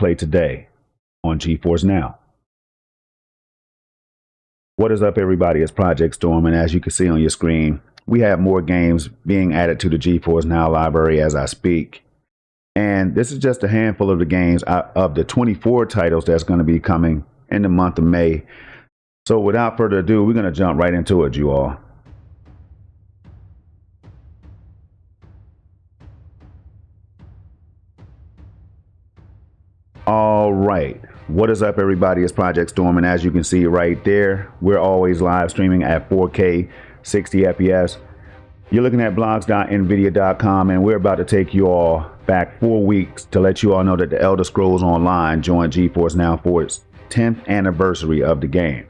play today on GeForce Now. What is up, everybody? It's Project Storm, and as you can see on your screen, we have more games being added to the GeForce Now library as I speak. And this is just a handful of the games of the 24 titles that's going to be coming in the month of May. So without further ado, we're going to jump right into it, you all. All right, what is up, everybody? It's Project Storm, and as you can see right there, we're always live streaming at 4K 60 FPS. You're looking at blogs.nvidia.com, and we're about to take you all back 4 weeks to let you all know that the Elder Scrolls Online joined GeForce Now for its 10th anniversary of the game.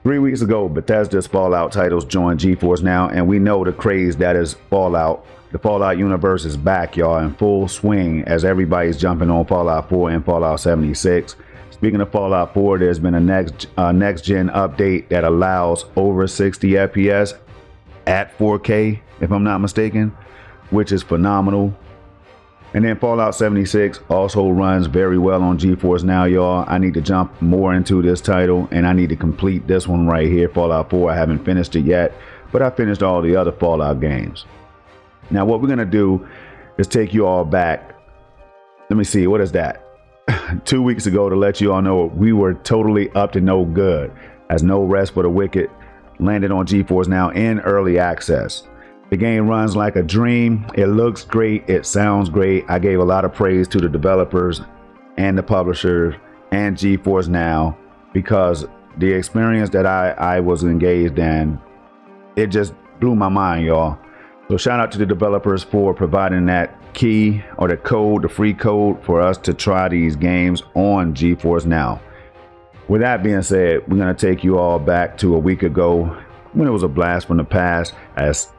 3 weeks ago, Bethesda's Fallout titles joined GeForce Now, and we know the craze that is Fallout. The Fallout universe is back, y'all, in full swing as everybody's jumping on Fallout 4 and Fallout 76. Speaking of Fallout 4, there's been a next-gen update that allows over 60 FPS at 4K, if I'm not mistaken, which is phenomenal. And then Fallout 76 also runs very well on GeForce Now, y'all. I need to jump more into this title, and I need to complete this one right here, Fallout 4. I haven't finished it yet, but I finished all the other Fallout games. Now, what we're going to do is take you all back. Let me see, what is that? 2 weeks ago, to let you all know we were totally up to no good, as No Rest for the Wicked landed on GeForce Now in early access. The game runs like a dream. It looks great. It sounds great. I gave a lot of praise to the developers and the publishers and GeForce Now because the experience that I was engaged in, it just blew my mind, y'all. So shout out to the developers for providing that key or the code, the free code for us to try these games on GeForce Now. With that being said, we're going to take you all back to a week ago when it was a blast from the past as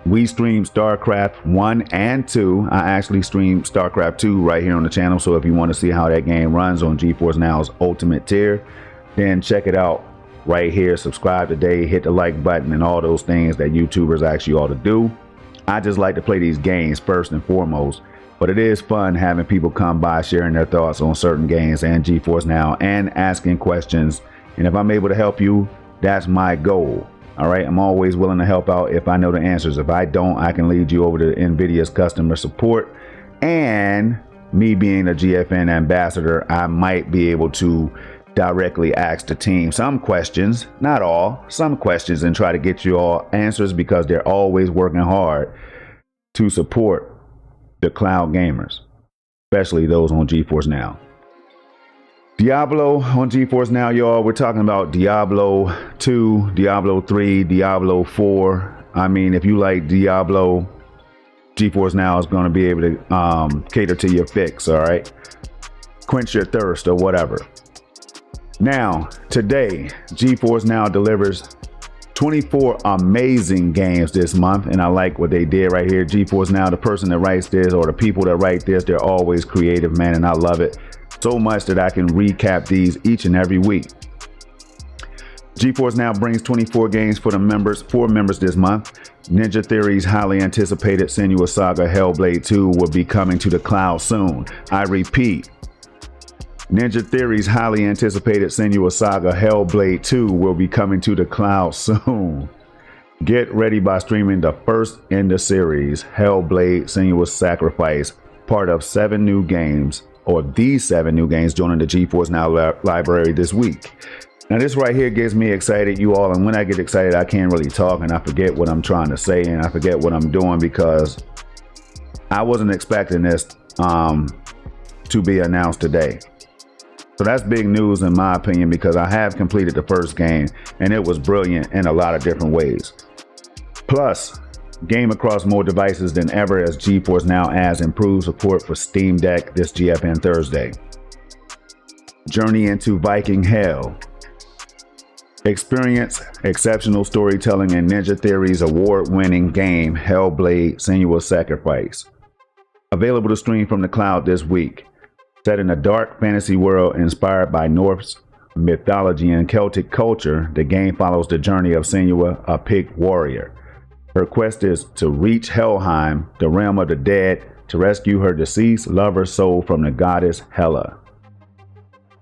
we streamed StarCraft 1 and 2. I actually streamed StarCraft 2 right here on the channel. So if you want to see how that game runs on GeForce Now's Ultimate tier, then check it out right here. Subscribe today, hit the like button, and all those things that YouTubers ask you all to do. I just like to play these games first and foremost, but it is fun having people come by sharing their thoughts on certain games and GeForce Now and asking questions. And if I'm able to help you, that's my goal. All right, I'm always willing to help out if I know the answers. If I don't, I can lead you over to Nvidia's customer support. And me being a GFN ambassador, I might be able to directly ask the team some questions, not all, some questions, and try to get you all answers because they're always working hard to support the cloud gamers, especially those on GeForce Now. Diablo on GeForce Now, y'all. We're talking about Diablo 2, Diablo 3, Diablo 4. I mean, if you like Diablo, GeForce Now is going to be able to cater to your fix, all right? Quench your thirst or whatever. Now, today, GeForce Now delivers 24 amazing games this month, and I like what they did right here. GeForce Now, the person that writes this or the people that write this, they're always creative, man, and I love it so much that I can recap these each and every week. GeForce Now brings 24 games for the members, this month. Ninja Theory's highly anticipated Senua's Saga Hellblade 2 will be coming to the cloud soon. I repeat, Ninja Theory's highly anticipated Senua's Saga Hellblade 2 will be coming to the cloud soon. Get ready by streaming the first in the series, Hellblade Senua's Sacrifice, part of 7 new games, or these 7 new games joining the GeForce Now library this week. Now this right here gets me excited, you all, and when I get excited I can't really talk and I forget what I'm trying to say and I forget what I'm doing because I wasn't expecting this to be announced today. So that's big news in my opinion because I have completed the first game and it was brilliant in a lot of different ways. Plus, game across more devices than ever as GeForce Now adds improved support for Steam Deck this GFN Thursday. Journey into Viking Hell. Experience exceptional storytelling in Ninja Theory's award-winning game Hellblade Senua's Sacrifice. Available to stream from the cloud this week. Set in a dark fantasy world inspired by Norse mythology and Celtic culture, the game follows the journey of Senua, a pig warrior. Her quest is to reach Helheim, the realm of the dead, to rescue her deceased lover's soul from the goddess Hela.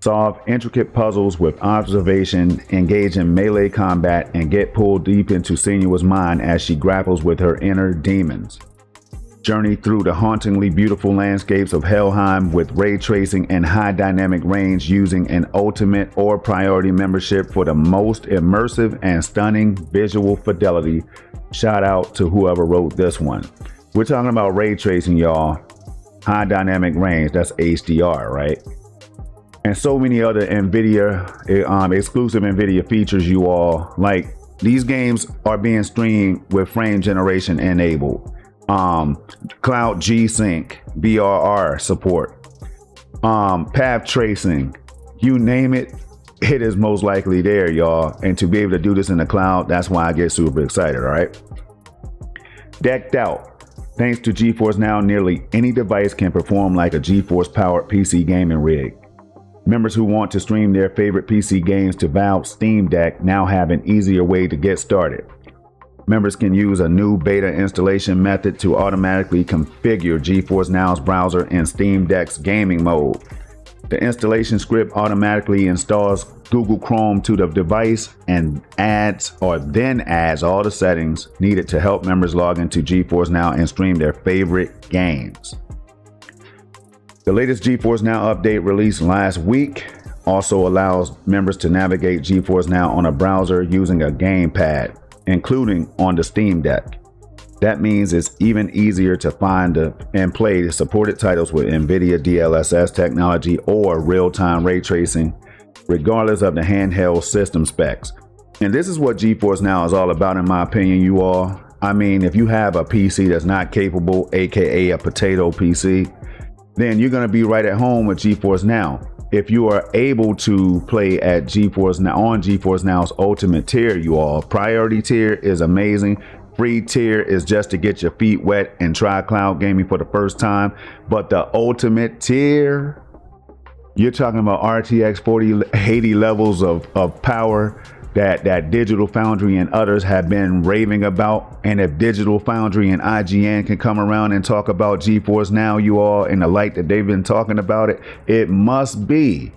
Solve intricate puzzles with observation, engage in melee combat, and get pulled deep into Senua's mind as she grapples with her inner demons. Journey through the hauntingly beautiful landscapes of Helheim with ray tracing and high dynamic range using an ultimate or priority membership for the most immersive and stunning visual fidelity. Shout out to whoever wrote this one. We're talking about ray tracing, y'all. High dynamic range, that's HDR, right? And so many other Nvidia exclusive Nvidia features, you all. Like, these games are being streamed with frame generation enabled. Cloud G-Sync, BRR support, path tracing, you name it, it is most likely there, y'all. And to be able to do this in the cloud, that's why I get super excited, all right? Decked out. Thanks to GeForce Now, nearly any device can perform like a GeForce-powered PC gaming rig. Members who want to stream their favorite PC games to Valve's Steam Deck now have an easier way to get started. Members can use a new beta installation method to automatically configure GeForce Now's browser in Steam Deck's gaming mode. The installation script automatically installs Google Chrome to the device and adds all the settings needed to help members log into GeForce Now and stream their favorite games. The latest GeForce Now update released last week also allows members to navigate GeForce Now on a browser using a gamepad, including on the Steam Deck. That means it's even easier to find and play supported titles with Nvidia DLSS technology or real-time ray tracing, regardless of the handheld system specs. And this is what GeForce Now is all about, in my opinion, you all. I mean, if you have a PC that's not capable, aka a potato PC, then you're going to be right at home with GeForce Now. If you are able to play at GeForce Now on GeForce Now's ultimate tier, you all, priority tier is amazing. Free tier is just to get your feet wet and try cloud gaming for the first time. But the ultimate tier, you're talking about RTX 4080 levels of power that Digital Foundry and others have been raving about. And if Digital Foundry and IGN can come around and talk about GeForce Now, you all, in the light that they've been talking about it, it must be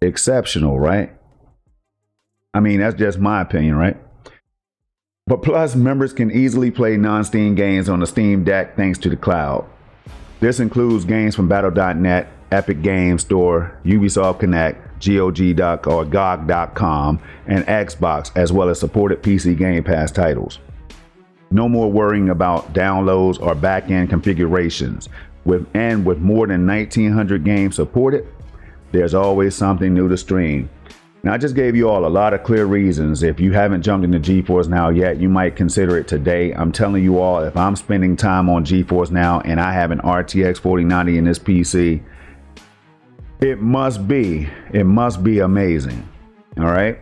exceptional, right? I mean, that's just my opinion, right? But plus, members can easily play non-Steam games on the Steam Deck thanks to the cloud. This includes games from Battle.net, Epic Games Store, Ubisoft Connect, GOG.com, and Xbox, as well as supported PC Game Pass titles. No more worrying about downloads or back-end configurations. With more than 1,900 games supported, there's always something new to stream. Now, I just gave you all a lot of clear reasons. If you haven't jumped into GeForce Now yet, you might consider it today. I'm telling you all, if I'm spending time on GeForce Now and I have an RTX 4090 in this PC, it must be amazing. All right.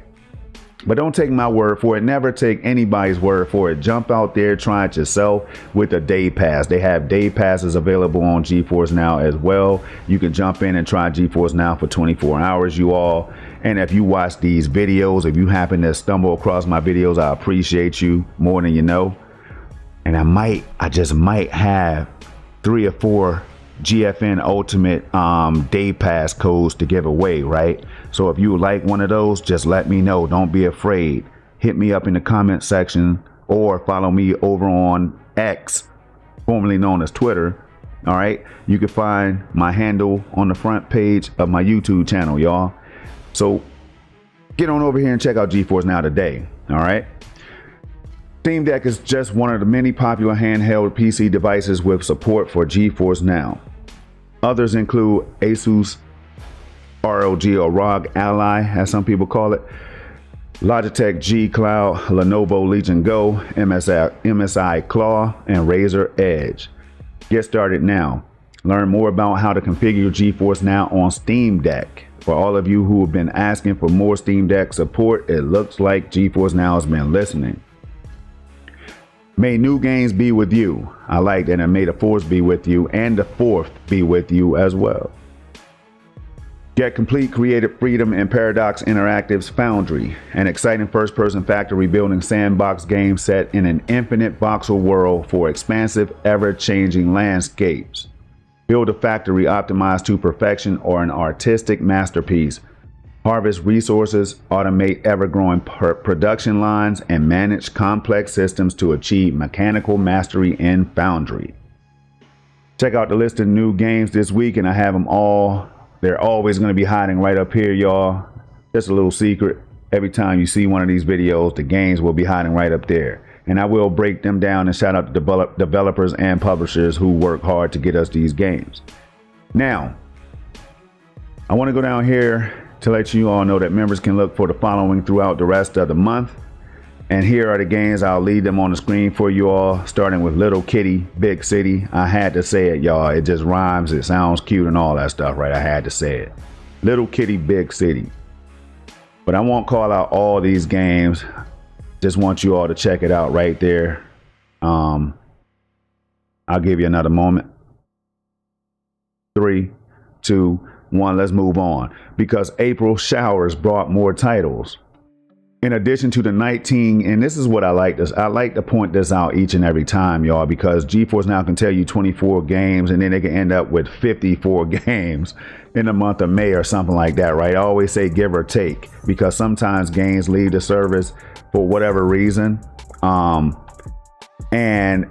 But don't take my word for it. Never take anybody's word for it. Jump out there, try it yourself with a day pass. They have day passes available on GeForce Now as well. You can jump in and try GeForce Now for 24 hours, you all. And if you watch these videos, if you happen to stumble across my videos, I appreciate you more than you know. And I just might have 3 or 4 GFN Ultimate day pass codes to give away, right? So if you would like one of those, just let me know. Don't be afraid. Hit me up in the comment section or follow me over on X, formerly known as Twitter. All right, you can find my handle on the front page of my YouTube channel, y'all. So get on over here and check out GeForce Now today. All right. Steam Deck is just one of the many popular handheld PC devices with support for GeForce Now. Others include Asus ROG or ROG Ally, as some people call it, Logitech G Cloud, Lenovo Legion Go, MSI Claw, and Razer Edge. Get started now. Learn more about how to configure GeForce Now on Steam Deck. For all of you who have been asking for more Steam Deck support, it looks like GeForce Now has been listening. May new games be with you. I like that, and may the force be with you, and the fourth be with you as well. Get complete creative freedom in Paradox Interactive's Foundry, an exciting first-person factory building sandbox game set in an infinite voxel world for expansive, ever-changing landscapes. Build a factory optimized to perfection or an artistic masterpiece. Harvest resources, automate ever-growing production lines, and manage complex systems to achieve mechanical mastery in Foundry. Check out the list of new games this week, and I have them all. They're always going to be hiding right up here, y'all. Just a little secret. Every time you see one of these videos, the games will be hiding right up there. And I will break them down and shout out to developers and publishers who work hard to get us these games. Now, I want to go down here to let you all know that members can look for the following throughout the rest of the month. And here are the games. I'll leave them on the screen for you all, starting with Little Kitty, Big City. I had to say it, y'all. It just rhymes. It sounds cute and all that stuff, right? I had to say it. Little Kitty, Big City. But I won't call out all these games. Just want you all to check it out right there. I'll give you another moment. 3, 2, 1. Let's move on. Because April showers brought more titles. In addition to the 19, and this is what I like to point this out each and every time, y'all, because GeForce Now can tell you 24 games and then they can end up with 54 games in the month of May or something like that, right? I always say give or take, because sometimes games leave the service for whatever reason. And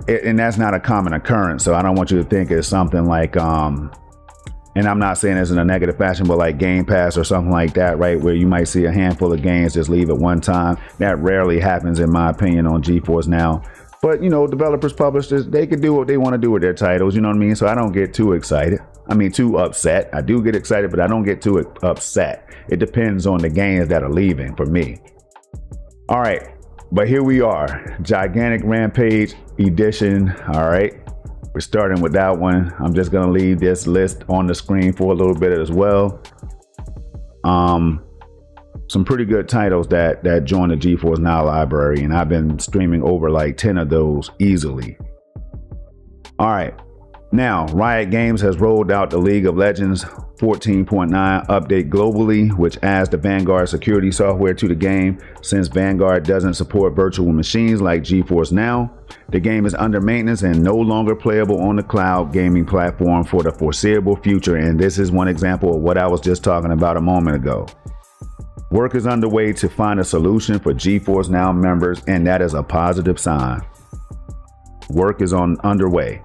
that's not a common occurrence. So I don't want you to think it's something like, and I'm not saying this in a negative fashion, but like Game Pass or something like that, right? Where you might see a handful of games just leave at one time. That rarely happens, in my opinion, on GeForce Now. But, you know, developers, publishers, they can do what they want to do with their titles, you know what I mean? So I don't get too excited. I mean, too upset. I do get excited, but I don't get too upset. It depends on the games that are leaving for me. All right, but here we are. Gigantic Rampage Edition, all right? We're starting with that one. I'm just gonna leave this list on the screen for a little bit as well. Some pretty good titles that join the GeForce Now library, and I've been streaming over like 10 of those easily. All right, now Riot Games has rolled out the League of Legends 14.9 update globally, which adds the Vanguard security software to the game. Since Vanguard doesn't support virtual machines like GeForce Now, the game is under maintenance and no longer playable on the cloud gaming platform for the foreseeable future. And this is one example of what I was just talking about a moment ago. Work is underway to find a solution for GeForce Now members, and that is a positive sign. Work is underway.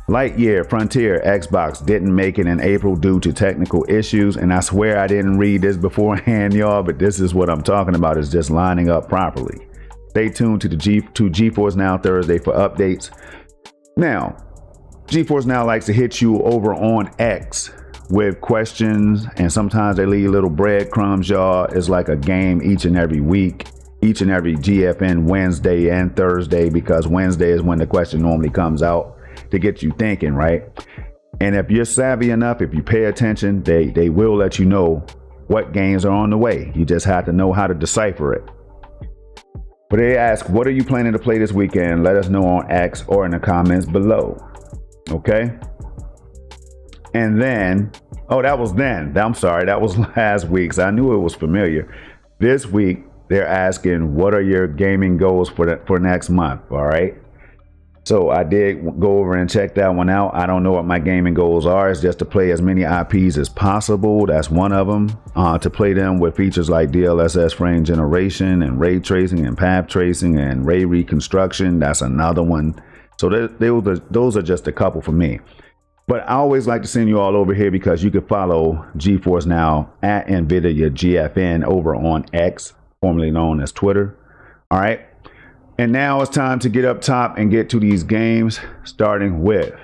Lightyear Frontier Xbox didn't make it in April due to technical issues, and I swear I didn't read this beforehand, y'all, but this is what I'm talking about, is just lining up properly. Stay tuned to GeForce Now Thursday for updates. Now, GeForce Now likes to hit you over on X with questions, and sometimes they leave little breadcrumbs, y'all. It's like a game each and every week, each and every GFN Wednesday and Thursday, because Wednesday is when the question normally comes out to get you thinking, right? And if you're savvy enough, if you pay attention, they will let you know what games are on the way. You just have to know how to decipher it. But they ask, what are you planning to play this weekend? Let us know on X or in the comments below. Okay? And then, I'm sorry, that was last week's. I knew it was familiar. This week, they're asking, what are your gaming goals for next month? All right. So I did go over and check that one out. I don't know what my gaming goals are. It's just to play as many IPs as possible. That's one of them. To play them with features like DLSS frame generation and ray tracing and path tracing and ray reconstruction. That's another one. So those are just a couple for me. But I always like to send you all over here because you can follow GeForce Now at Nvidia GFN over on X, formerly known as Twitter. All right. And now it's time to get up top and get to these games, starting with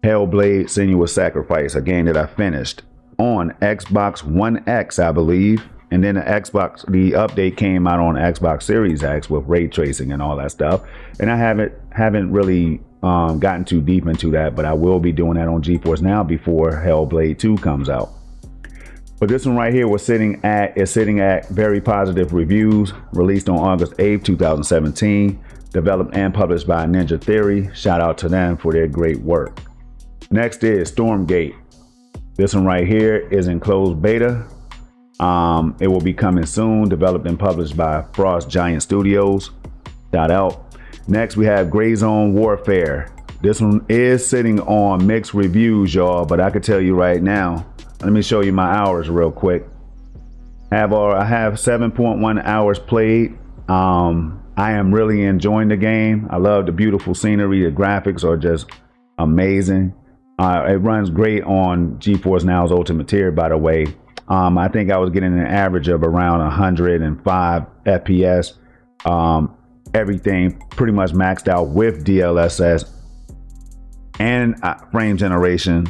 Hellblade Senua's Sacrifice, a game that I finished on Xbox One X, I believe. And then the update came out on Xbox Series X with ray tracing and all that stuff. And I haven't really gotten too deep into that, but I will be doing that on GeForce Now before Hellblade 2 comes out. But this one right here is sitting at very positive reviews. Released on August 8th, 2017. Developed and published by Ninja Theory. Shout out to them for their great work. Next is Stormgate. This one right here is in closed beta. It will be coming soon, developed and published by Frost Giant Studios. Shout out. Next, we have Gray Zone Warfare. This one is sitting on mixed reviews, y'all, but I could tell you right now. Let me show you my hours real quick. I have 7.1 hours played. I am really enjoying the game. I love the beautiful scenery. The graphics are just amazing. It runs great on GeForce Now's Ultimate tier, by the way. I think I was getting an average of around 105 FPS. Everything pretty much maxed out with DLSS and frame generation.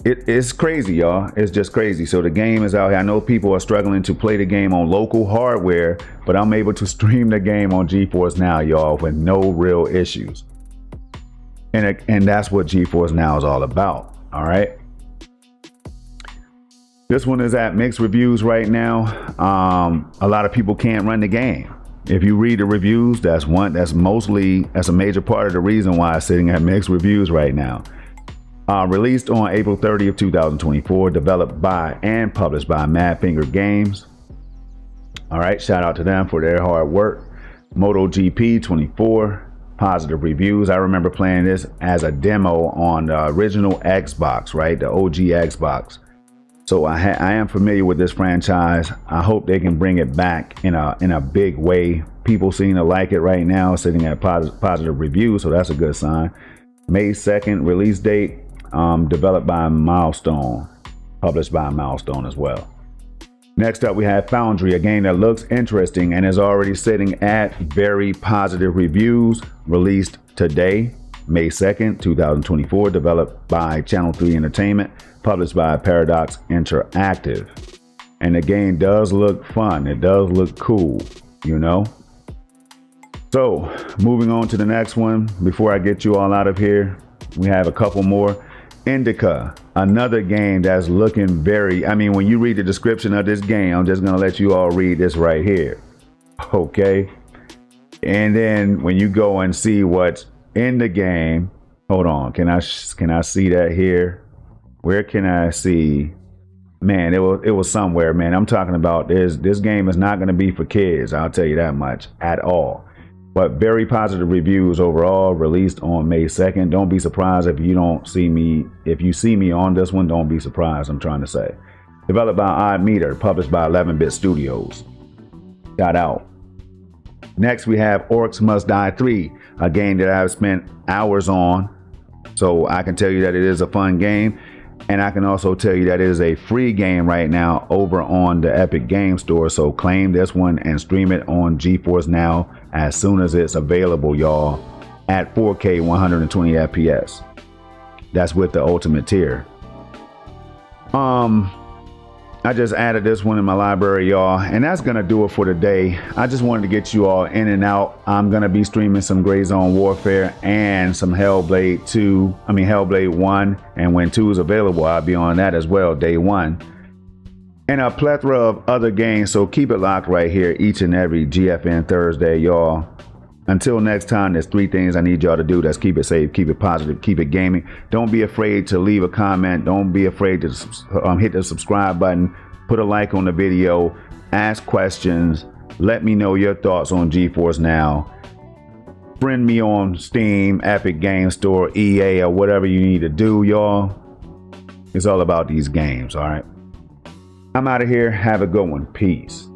It's crazy, y'all. It's just crazy. So the game is out here. I know people are struggling to play the game on local hardware, but I'm able to stream the game on GeForce Now, y'all, with no real issues. And that's what GeForce Now is all about. All right. This one is at mixed reviews right now. A lot of people can't run the game. If you read the reviews, that's a major part of the reason why it's sitting at mixed reviews right now. Released on April 30th, 2024, developed by and published by Madfinger Games. All right, shout out to them for their hard work. MotoGP 24, positive reviews. I remember playing this as a demo on the original Xbox, right? The OG Xbox. So I am familiar with this franchise. I hope they can bring it back in a big way. People seem to like it right now, sitting at positive reviews, so that's a good sign. May 2nd release date. Developed by Milestone, published by Milestone as well. Next up, we have Foundry, a game that looks interesting and is already sitting at very positive reviews. Released today, May 2nd, 2024, developed by Channel 3 Entertainment, published by Paradox Interactive. And the game does look fun. It does look cool, you know? So, moving on to the next one, before I get you all out of here, we have a couple more. Indica, another game that's looking when you read the description of this game, I'm just gonna let you all read this right here, okay? And then when you go and see what's in the game, hold on, can I see that here? Where can I see? Man, it was somewhere, man. I'm talking about this game is not gonna be for kids, I'll tell you that much at all. But very positive reviews overall, released on May 2nd. Don't be surprised if you see me on this one, don't be surprised, I'm trying to say. Developed by Odd Meter, published by 11-Bit Studios. Shout out. Next, we have Orcs Must Die 3, a game that I've spent hours on. So I can tell you that it is a fun game. And I can also tell you that it is a free game right now over on the Epic Game Store. So claim this one and stream it on GeForce Now as soon as it's available, y'all, at 4K 120 FPS. That's with the Ultimate tier. I just added this one in my library, y'all, and that's gonna do it for today. I just wanted to get you all in and out. I'm gonna be streaming some Gray Zone Warfare and some Hellblade 1, and when 2 is available, I'll be on that as well, day 1. And a plethora of other games, so keep it locked right here each and every GFN Thursday, y'all. Until next time, there's 3 things I need y'all to do. That's keep it safe, keep it positive, keep it gaming. Don't be afraid to leave a comment. Don't be afraid to hit the subscribe button. Put a like on the video. Ask questions. Let me know your thoughts on GeForce Now. Friend me on Steam, Epic Game Store, EA, or whatever you need to do, y'all. It's all about these games, all right? I'm out of here. Have a good one. Peace.